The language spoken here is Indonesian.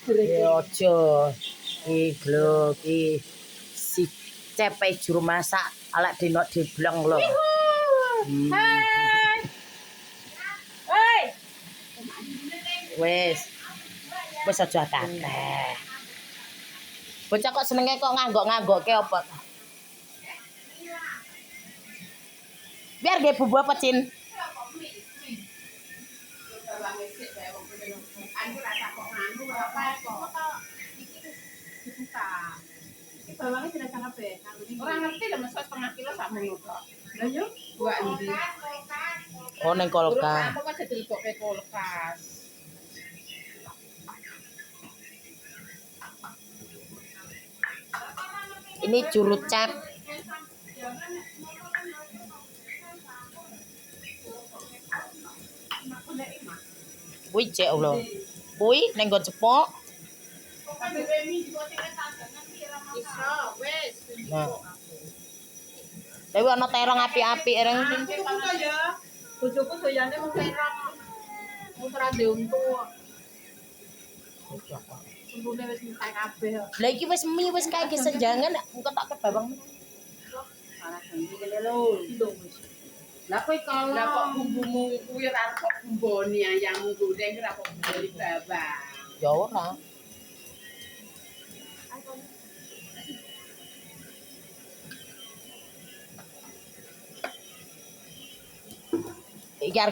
Ya aja. Glo si cepe juru masak alek dino dibleng lho. Hai. Oi. Wis aja kakek. Bocah kok senenge kok nganggok-nganggokke apa? Biar dia bubu apa, Cin? Bawangnya tidak sangat be. Orang ngerti lah masuk setengah kilo sama kok. Lah yo, gua endi. Oh ning kulkas. Aku kan jadi lebok ke kulkas. Ini juru cap. Wih, cek Allah. Wih, ning nggon cepok. Iso, wis. Nah. Dewe ana terong api-api ereng. Bojoku doyane mung terong. Mung ora ndek untu. Sembune wis entek kabeh. Lah iki wis mie wis kae kesenjangan engko tak ke bawang. Salah ganti kene lho. Lah kowe kalau lah kok bumbumu kuwi ora kok bumbone ayam goreng ora kok beli bawang. Ya ora. Iki arep